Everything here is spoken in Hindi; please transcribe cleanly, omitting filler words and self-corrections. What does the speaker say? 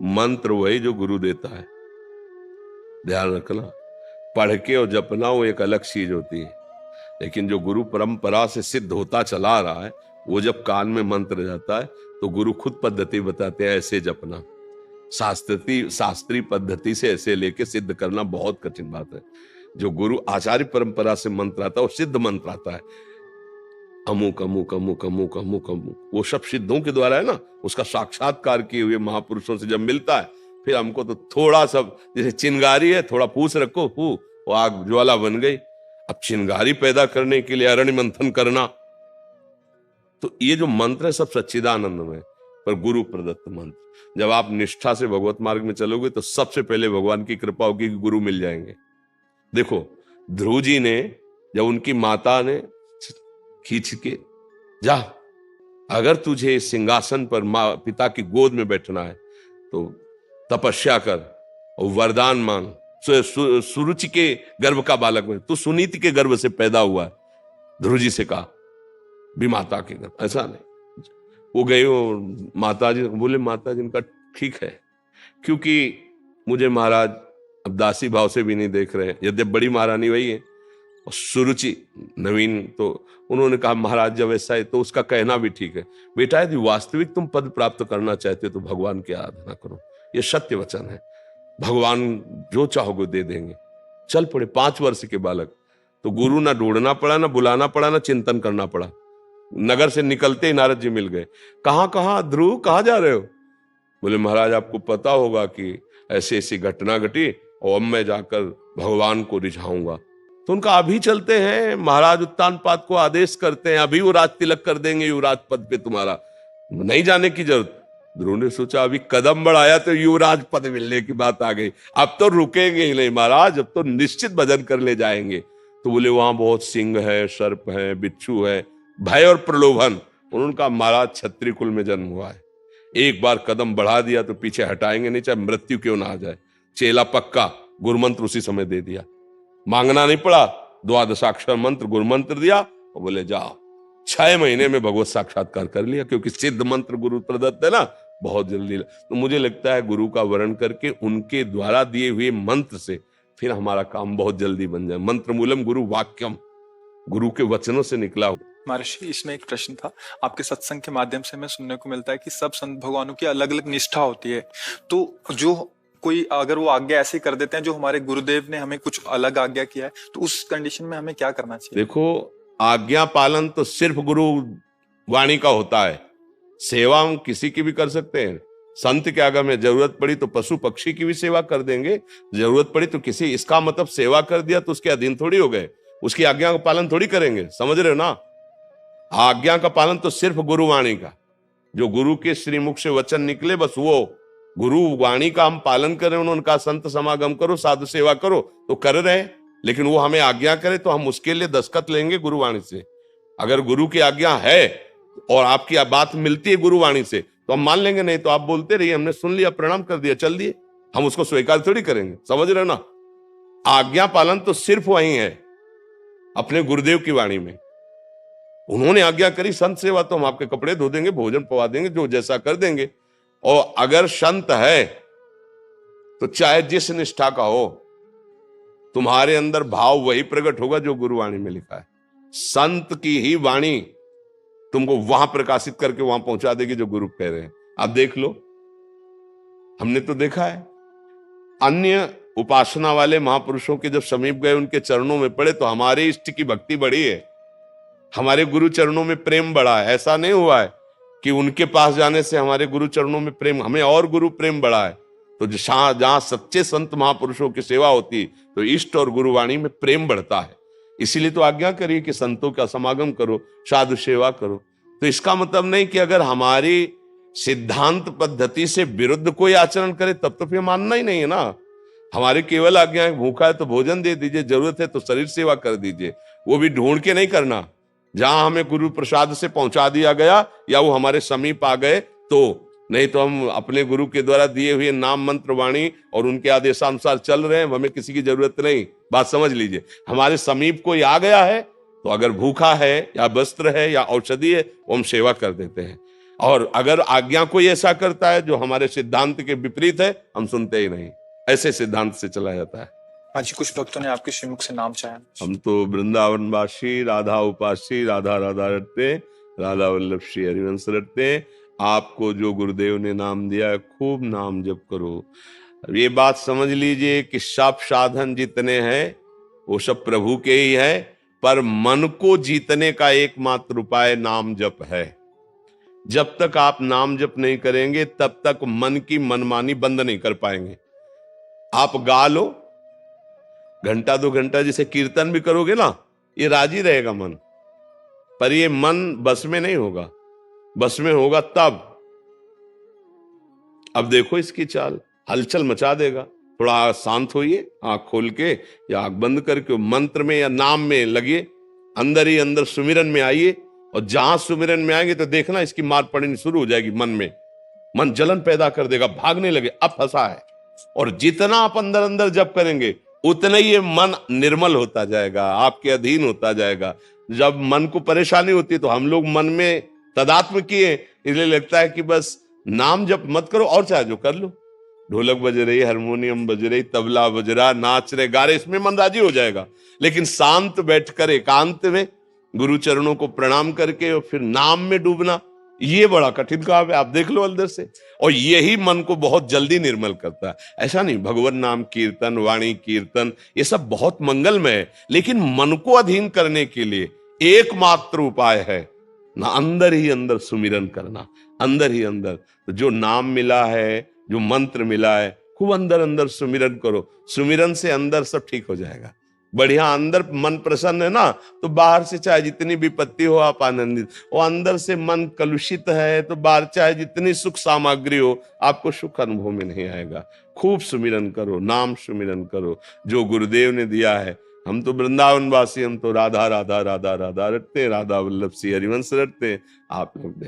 मंत्र वही जो गुरु देता है, ध्यान रखना। पढ़ के और जपना वो एक अलग चीज होती है, लेकिन जो गुरु परंपरा से सिद्ध होता चला रहा है, वो जब कान में मंत्र जाता है तो गुरु खुद पद्धति बताते हैं, ऐसे जपना। शास्त्रीय पद्धति से ऐसे लेके सिद्ध करना बहुत कठिन बात है। जो गुरु आचार्य परंपरा से मंत्र आता है वो सिद्ध मंत्र आता है, अमुक अमुक अमुक अमुक अमुक अमुक, वो सब सिद्धों के द्वारा है ना। उसका साक्षात्कार किए हुए महापुरुषों से जब मिलता है, फिर हमको तो थोड़ा सब, जैसे चिंगारी है, थोड़ा पूछ रखो, वो आग ज्वाला बन गई। अब चिंगारी पैदा करने के लिए अरण्य मंथन करना, तो ये जो मंत्र है सब सच्चिदानंद में, पर गुरु प्रदत्त मंत्र। जब आप निष्ठा से भगवत मार्ग में चलोगे तो सबसे पहले भगवान की कृपा होगी कि गुरु मिल जाएंगे। देखो ध्रुव जी ने, जब उनकी माता ने खींच के, जा अगर तुझे सिंहासन पर माँ पिता की गोद में बैठना है तो तपस्या कर और वरदान मांग, सुरुचि के गर्भ का बालक में, तू सुनीति के गर्भ से पैदा हुआ है, ध्रुव जी से कहा, भी माता के गर्भ, ऐसा नहीं। वो गए और माता जी बोले, माता जी इनका ठीक है, क्योंकि मुझे महाराज अब दासी भाव से भी नहीं देख रहे हैं, यद्यप बड़ी महारानी वही है और सुरुचि नवीन, तो उन्होंने कहा महाराज जब ऐसा है तो उसका कहना भी ठीक है, बेटा यदि वास्तविक तुम पद प्राप्त करना चाहते हो तो भगवान की आराधना करो, ये सत्य वचन है, भगवान जो चाहोगे दे देंगे। चल पड़े 5 वर्ष के बालक, तो गुरु ना ढूंढना पड़ा, ना बुलाना पड़ा, ना चिंतन करना पड़ा। नगर से निकलते ही नारद जी मिल गए। कहां ध्रुव, कहां जा रहे हो? बोले महाराज आपको पता होगा कि ऐसी ऐसी घटना घटी और अब मैं जाकर भगवान को रिझाऊंगा। तो उनका अभी चलते हैं, महाराज उत्तानपाद को आदेश करते हैं, अभी वो राज तिलक कर देंगे युवराज पद पे, तुम्हारा नहीं जाने की जरूरत। ध्रुव ने सोचा अभी कदम बढ़ाया तो युवराज पद मिलने की बात आ गई, अब तो रुकेंगे ही नहीं महाराज, अब तो निश्चित भजन कर ले जाएंगे। तो बोले वहां बहुत सिंह है, सर्प है, बिच्छू है, भय और प्रलोभन। उन्होंने कहा महाराज क्षत्रिय कुल में जन्म हुआ है, एक बार कदम बढ़ा दिया तो पीछे हटाएंगे नहीं, चाहे मृत्यु क्यों ना आ जाए। चेला पक्का, गुरुमंत्र उसी समय दे दिया, मांगना नहीं पड़ा, 12 मंत्र गुरुमंत्र दिया और बोले जाओ। 6 महीने में भगवत साक्षात्कार कर लिया, क्योंकि सिद्ध मंत्र गुरु प्रदत्त है ना, बहुत जल्दी। तो मुझे लगता है गुरु का वर्ण करके उनके द्वारा दिए हुए मंत्र से फिर हमारा काम बहुत जल्दी बन जाए। मंत्र मूलम गुरु वाक्यम, गुरु के वचनों से निकला। महर्षि इसमें एक प्रश्न था, आपके सत्संग के माध्यम से हमें सुनने को मिलता है कि सब संत भगवानों की अलग अलग निष्ठा होती है, तो जो कोई अगर वो आज्ञा ऐसे कर देते हैं जो हमारे गुरुदेव ने हमें कुछ अलग आज्ञा किया है, तो उस कंडीशन में हमें क्या करना चाहिए? देखो आज्ञा पालन तो सिर्फ गुरु वाणी का होता है, सेवा हम किसी की भी कर सकते हैं। संत के आगे में जरूरत पड़ी तो पशु पक्षी की भी सेवा कर देंगे, जरूरत पड़ी तो किसी, इसका मतलब सेवा कर दिया तो उसके अधीन थोड़ी हो गए, उसकी आज्ञा का पालन थोड़ी करेंगे, समझ रहे हो ना। आज्ञा का पालन तो सिर्फ गुरुवाणी का, जो गुरु के श्रीमुख से वचन निकले बस वो गुरु वाणी का हम पालन करें। उन्होंने कहा संत समागम करो, साधु सेवा करो, तो कर रहे हैं, लेकिन वो हमें आज्ञा करे तो हम उसके लिए दस्तखत लेंगे गुरुवाणी से। अगर गुरु की आज्ञा है और आपकी बात मिलती है गुरुवाणी से तो हम मान लेंगे, नहीं तो आप बोलते रहिए, हमने सुन लिया, प्रणाम कर दिया, चल दिए, हम उसको स्वीकार थोड़ी करेंगे, समझ रहे ना। आज्ञा पालन तो सिर्फ वही है अपने गुरुदेव की वाणी में। उन्होंने आज्ञा करी संत सेवा, तो हम आपके कपड़े धो देंगे, भोजन पवा देंगे, जो जैसा कर देंगे। और अगर संत है तो चाहे जिस निष्ठा का हो, तुम्हारे अंदर भाव वही प्रकट होगा जो गुरुवाणी में लिखा है। संत की ही वाणी तुमको वहां प्रकाशित करके वहां पहुंचा देगी जो गुरु कह रहे हैं। आप देख लो, हमने तो देखा है अन्य उपासना वाले महापुरुषों के जब समीप गए, उनके चरणों में पड़े, तो हमारे इष्ट की भक्ति बढ़ी है, हमारे गुरु चरणों में प्रेम बढ़ा है। ऐसा नहीं हुआ है कि उनके पास जाने से हमारे गुरु चरणों में प्रेम, हमें और गुरु प्रेम बढ़ा है। तो जहां सच्चे संत महापुरुषों की सेवा होती तो इष्ट और गुरुवाणी में प्रेम बढ़ता है। इसीलिए तो आज्ञा करिए कि संतों का समागम करो, साधु सेवा करो। तो इसका मतलब नहीं कि अगर हमारी सिद्धांत पद्धति से विरुद्ध कोई आचरण करे तब तो फिर मानना ही नहीं है ना। हमारी केवल आज्ञा है, भूखा है तो भोजन दे दीजिए, जरूरत है तो शरीर सेवा कर दीजिए, वो भी ढूंढ के नहीं करना। जहां हमें गुरु प्रसाद से पहुंचा दिया गया या वो हमारे समीप आ गए तो, नहीं तो हम अपने गुरु के द्वारा दिए हुए नाम मंत्र वाणी और उनके आदेशानुसार चल रहे हैं, हमें किसी की जरूरत नहीं। बात समझ लीजिए, हमारे समीप कोई आ गया है तो अगर भूखा है या वस्त्र है या औषधि है वो हम सेवा कर देते हैं। और अगर आज्ञा कोई ऐसा करता है जो हमारे सिद्धांत के विपरीत है, हम सुनते ही नहीं। ऐसे सिद्धांत से चला जाता है। आज कुछ भक्तों ने आपके श्रीमुख से नाम चाहा। हम तो वृंदावनवासी, राधा उपासी, राधा राधा रटते, राधा वल्लभ श्री हरिवंश रटते। आपको जो गुरुदेव ने नाम दिया है, खूब नाम जप करो। ये बात समझ लीजिए कि सब साधन जितने हैं वो सब प्रभु के ही है, पर मन को जीतने का एकमात्र उपाय नाम जप है। जब तक आप नाम जप नहीं करेंगे तब तक मन की मनमानी बंद नहीं कर पाएंगे। आप गा लो, घंटा 2 घंटा जैसे कीर्तन भी करोगे ना, ये राजी रहेगा मन, पर ये मन बस में नहीं होगा। बस में होगा तब। अब देखो इसकी चाल, हलचल मचा देगा। थोड़ा शांत होइए, आंख खोल के या आंख बंद करके मंत्र में या नाम में लगिए, अंदर ही अंदर सुमिरन में आइए। और जहां सुमिरन में आएंगे तो देखना इसकी मार पड़नी शुरू हो जाएगी मन में। मन जलन पैदा कर देगा, भागने लगे, अब फंसा है। और जितना आप अंदर अंदर जप करेंगे उतना ही ये मन निर्मल होता जाएगा, आपके अधीन होता जाएगा। जब मन को परेशानी होती है तो हम लोग मन में तदात्म किए, इसलिए लगता है कि बस नाम जप मत करो, और चाहे जो कर लो। ढोलक बज रही, हारमोनियम बज रही, तबला बज रहा, नाच रहे, गा रहे, इसमें मन राजी हो जाएगा। लेकिन शांत बैठकर एकांत में गुरु चरणों को प्रणाम करके और फिर नाम में डूबना, ये बड़ा कठिन काम है। आप देख लो अंदर से, और यही मन को बहुत जल्दी निर्मल करता है। ऐसा नहीं, भगवान नाम कीर्तन, वाणी कीर्तन, ये सब बहुत मंगलमय है, लेकिन मन को अधीन करने के लिए एकमात्र उपाय है ना, अंदर ही अंदर सुमिरन करना। अंदर ही अंदर तो जो नाम मिला है, जो मंत्र मिला है, खूब अंदर अंदर सुमिरन करो। सुमिरन से अंदर सब ठीक हो जाएगा। बढ़िया अंदर मन प्रसन्न है ना, तो बाहर से चाहे जितनी विपत्ति हो आप आनंदित। और अंदर से मन कलुषित है तो बाहर चाहे जितनी सुख सामग्री हो, आपको सुख अनुभव में नहीं आएगा। खूब सुमिरन करो, नाम सुमिरन करो जो गुरुदेव ने दिया है। हम तो वृंदावन वासी, हम तो राधा राधा राधा राधा रटते, राधा वल्लभ श्री हरिवंश रटते। आप लोग देख